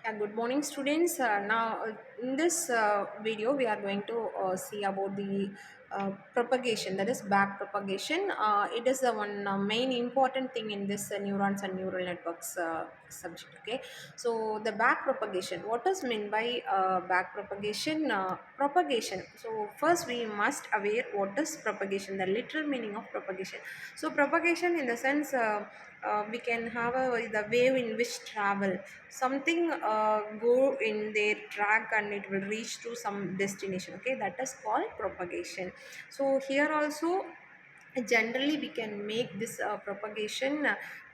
Good morning, students. Now, in this video, we are going to see about the propagation, that is back propagation. It is the one main important thing in this neurons and neural networks subject. Okay, so the back propagation. What is meant by back propagation? Propagation. So first, we must aware what is propagation, the literal meaning of propagation. So propagation, in the sense. We can have the wave in which travel something go in their track and it will reach to some destination. Okay, that is called propagation. So here also generally we can make this propagation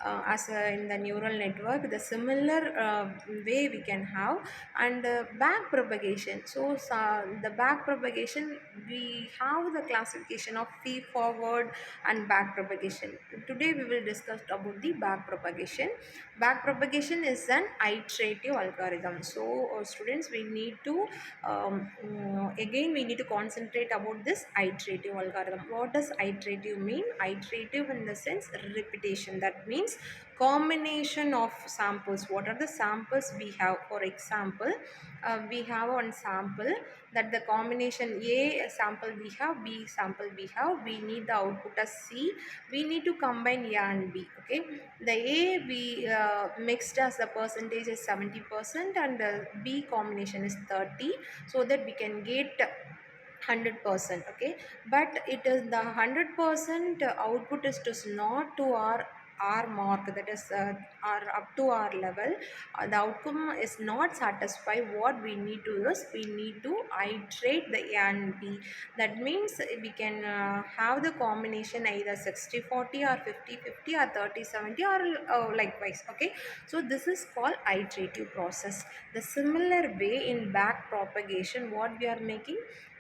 as in the neural network the similar way we can have. And back propagation, the back propagation, we have the classification of feed forward and back propagation. Today we will discuss about the back propagation. Back propagation is an iterative algorithm. So students, we need to again we need to concentrate about this iterative algorithm. What does iterative mean? Iterative in the sense repetition. That means combination of samples. What are the samples we have? For example, we have one sample, that the combination A sample we have, B sample we have, we need the output as C, we need to combine A and B. Okay, the A we mixed as the percentage is 70% and the B combination is 30, so that we can get 100%. Okay, but it is the 100% output is just not to our mark, that is our up to our level. The outcome is not satisfied. What we need to do is we need to iterate the A and B. That means we can have the combination either 60-40 or 50-50 or 30-70 or likewise. Okay, so this is called iterative process. The similar way in back propagation, what we are making,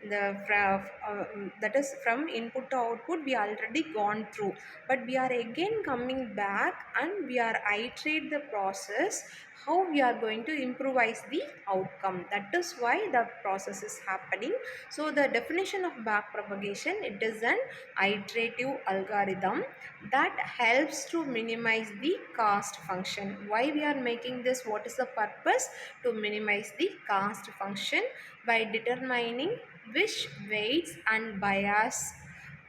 that is from input to output we already gone through, but we are again coming back and we are iterate the process, how we are going to improvise the outcome. That is why the process is happening. So the definition of back propagation, it is an iterative algorithm that helps to minimize the cost function. Why we are making this? What is the purpose? To minimize the cost function by determining which weights and bias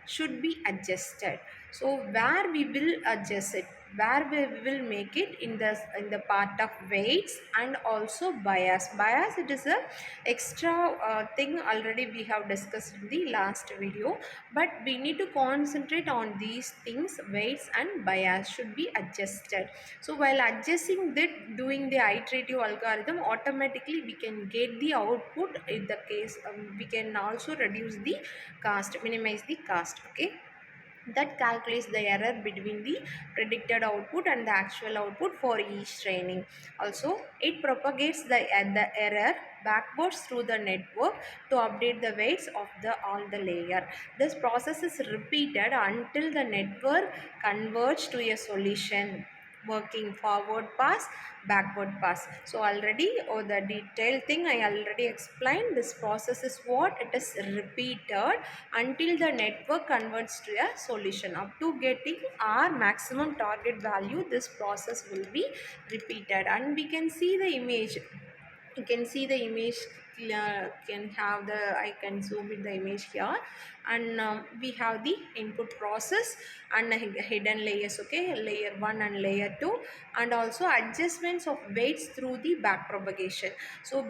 should be adjusted. So where we will adjust it, where we will make it in the part of weights and also bias. It is a extra thing already we have discussed in the last video, but we need to concentrate on these things. Weights and bias should be adjusted. So while adjusting that, doing the iterative algorithm, automatically we can get the output. In the case we can also reduce the cost, minimize the cost. Okay, that calculates the error between the predicted output and the actual output for each training. Also, it propagates the error backwards through the network to update the weights of all the layer. This process is repeated until the network converges to a solution working forward pass, backward pass. So already, the detailed thing I already explained. This process is what it is repeated until the network converts to a solution. Up to getting our maximum target value, this process will be repeated. And we can see the image. You can see the image, can have the, I can zoom in the image here. And we have the input process and hidden layers. Okay, layer 1 and layer 2, and also adjustments of weights through the back propagation. So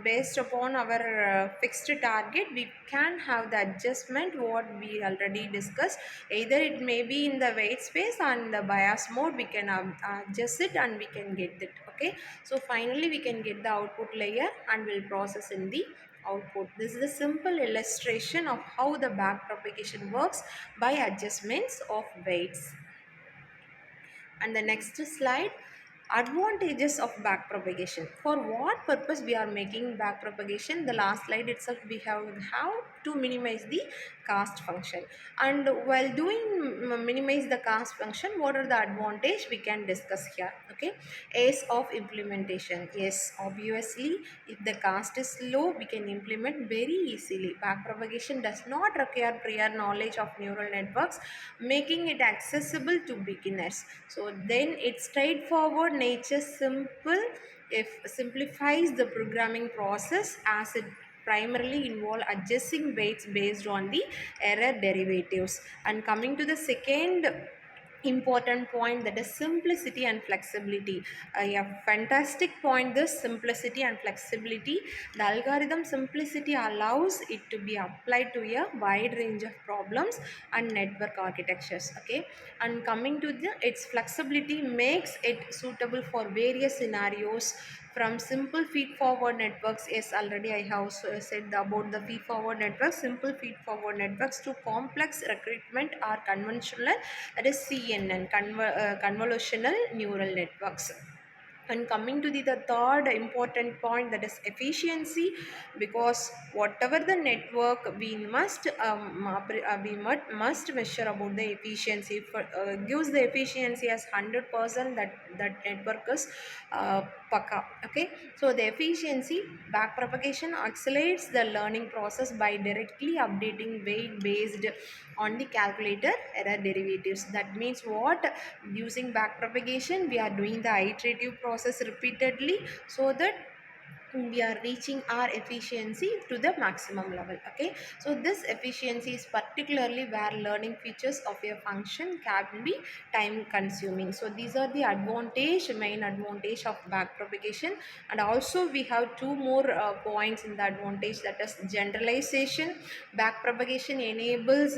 based upon our fixed target, we can have the adjustment what we already discussed. Either it may be in the weight space and the bias mode, we can adjust it and we can get it. Okay, so finally we can get the output layer and will process in the output. This is a simple illustration of how the back propagation works by adjustments of weights. And the next slide, advantages of back propagation. For what purpose we are making back propagation? The last slide itself we have how to minimize the cost function. And while doing minimize the cost function, what are the advantage we can discuss here? Okay, ease of implementation. Yes, obviously if the cost is low, we can implement very easily. Back propagation does not require prior knowledge of neural networks, making it accessible to beginners. So then it's straightforward nature, simple, if simplifies the programming process as it primarily involve adjusting weights based on the error derivatives. And coming to the second important point, that is simplicity and flexibility. A fantastic point, this simplicity and flexibility. The algorithm simplicity allows it to be applied to a wide range of problems and network architectures. Okay, and coming to the its flexibility makes it suitable for various scenarios, from simple feed forward networks, yes, already I have said about the feed forward networks, simple feed forward networks, to complex recruitment or conventional, that is CNN, convolutional neural networks. And coming to the third important point, that is efficiency, because whatever the network, we must must measure about the efficiency. For gives the efficiency as 100%, that network is paka. Okay, so the efficiency, back propagation accelerates the learning process by directly updating weight based on the calculator error derivatives. That means what? Using back propagation, we are doing the iterative process repeatedly, so that we are reaching our efficiency to the maximum level. Okay, so this efficiency is particularly where learning features of a function can be time consuming. So these are the main advantage of back propagation. And also we have two more points in the advantage, that is generalization. Back propagation enables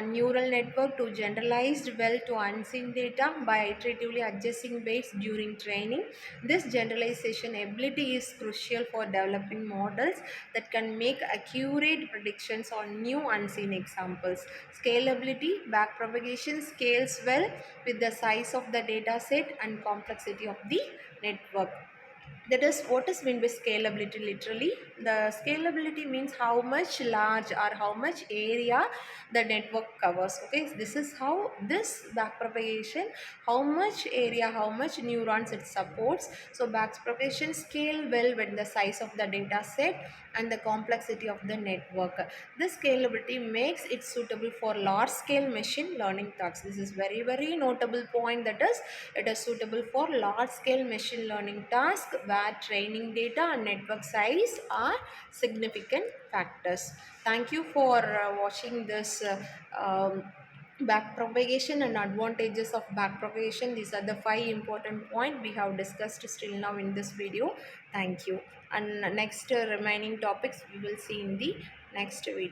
neural network to generalized well to unseen data by iteratively adjusting weights during training. This generalization ability is crucial for developing models that can make accurate predictions on new unseen examples. Scalability, backpropagation scales well with the size of the data set and complexity of the network. That is what is meant by scalability. Literally, the scalability means how much large or how much area the network covers. Okay, this is how this backpropagation, how much area, how much neurons it supports. So backpropagation scale well when the size of the data set and the complexity of the network. This scalability makes it suitable for large scale machine learning tasks. This is very notable point, that is it is suitable for large scale machine learning tasks where training data and network size are significant factors. Thank you for watching this back propagation and advantages of back propagation. These are the 5 important points we have discussed still now in this video. Thank you. And next remaining topics we will see in the next video.